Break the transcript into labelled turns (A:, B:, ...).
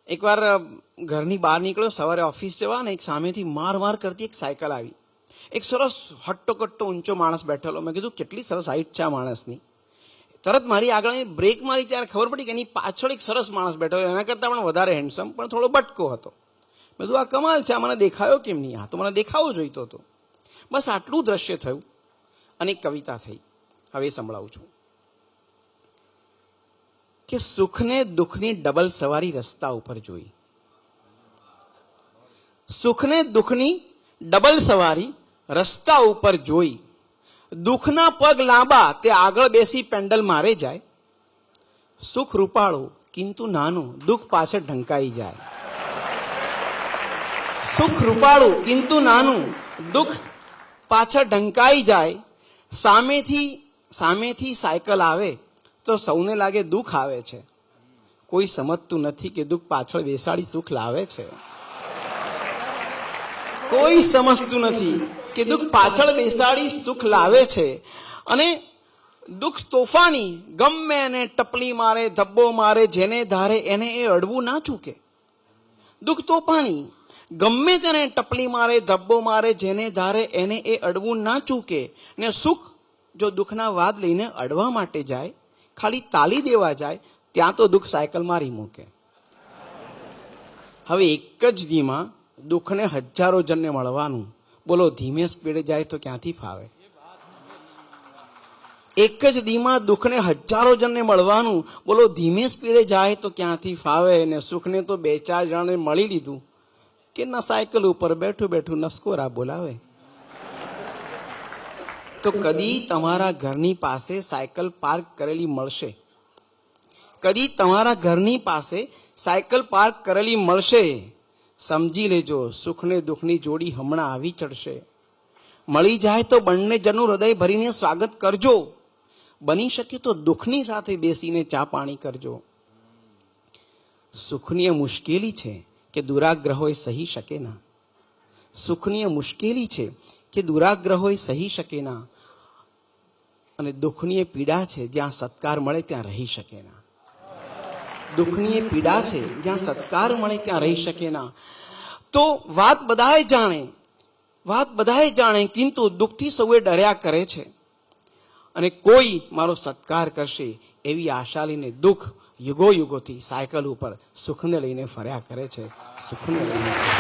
A: એકવાર ઘરની બહાર નીકળ્યો સવારે ઓફિસ જવા ને એક સામેથી માર કરતી એક સાયકલ આવી. એક સરસ હટ્ટો કટ્ટો ઊંચો માણસ બેઠેલો. મેં કીધું કેટલી સરસ હાઈટ છે આ માણસની. તરત મારી આગળ બ્રેક મારી ત્યારે ખબર પડી કે એની પાછળ એક સરસ માણસ બેઠો, એના કરતાં પણ વધારે હેન્ડસમ, પણ થોડો બટકો હતો. મેં કીધું આ કમાલ છે, આ મને દેખાયો કેમ નહીં? આ તો મને દેખાવો જોઈતો હતો. બસ આટલું દ્રશ્ય થયું અને એક કવિતા થઈ. હવે સંભળાવું છું કે સુખને દુઃખની ડબલ સવારી રસ્તા ઉપર જોઈ. સુખને દુઃખની ડબલ સવારી રસ્તા ઉપર જોઈ. દુઃખના પગ લાંબા તે આગળ બેસી પેન્ડલ મારે જાય. સુખ રૂપાળું કિંતુ નાનું દુઃખ પાછળ ઢંકાઈ જાય. સુખ રૂપાળું કિંતુ નાનું દુઃખ પાછળ ઢંકાઈ જાય. સામેથી સાયકલ આવે તો સૌને લાગે દુઃખ આવે છે. કોઈ સમજતું નથી કે દુઃખ પાછળ બેસાડી સુખ લાવે છે. કોઈ સમજતું નથી કે દુઃખ પાછળ બેસાડી સુખ લાવે છે. અને દુઃખ તોફાની ગમે એને ટપલી મારે, ધબ્બો મારે, જેને ધારે એને એ અડવું ના ચૂકે. દુઃખ તોફાની ગમે તેને ટપલી મારે, ધબ્બો મારે, જેને ધારે એને એ અડવું ના ચૂકે. ને સુખ જો દુઃખના વાદ લઈને અડવા માટે જાય, ખાલી તાલી દેવા જાય, ત્યાં તો દુઃખ સાયકલ મારી મૂકે. હવે એક જ દીમાં દુઃખને હજારો જણને મળવાનું, બોલો ધીમે સ્પીડે જાય તો ક્યાંથી ફાવે? એક જ દીમાં દુઃખને હજારો જણને મળવાનું, બોલો ધીમે સ્પીડે જાય તો ક્યાંથી ફાવે? ને સુખને તો બે ચાર જણને મળી લીધું કે ના સાયકલ ઉપર બેઠું બેઠું નસકોરા બોલાવે. તો કદી તમારા ઘરની પાસે સાયકલ પાર્ક કરેલી મળશે, કદી તમારા ઘરની પાસે સાયકલ પાર્ક કરેલી મળશે. સમજી લેજો સુખને દુઃખની જોડી હમણાં આવી ચડશે. મળી જાય તો બંને જણનું હૃદય ભરીને સ્વાગત કરજો. બની શકે તો દુઃખની સાથે બેસીને ચા પાણી કરજો. સુખની મુશ્કેલી છે કે દુરાગ્રહોય સહી શકે ના. સુખની મુશ્કેલી છે કે દુરાગ્રહોય સહી શકે ના. અને દુઃખની પીડા છે જ્યાં સત્કાર મળે ત્યાં રહી શકે ના. દુઃખની પીડા છે જ્યાં સત્કાર મળે ત્યાં રહી શકે ના. તો વાત બધાએ જાણે કિંતુ દુઃખથી સૌએ ડર્યા કરે છે. અને કોઈ મારો સત્કાર કરશે એવી આશા લઈને દુઃખ યુગો યુગોથી સાયકલ ઉપર સુખને લઈને ફર્યા કરે છે. સુખને લઈને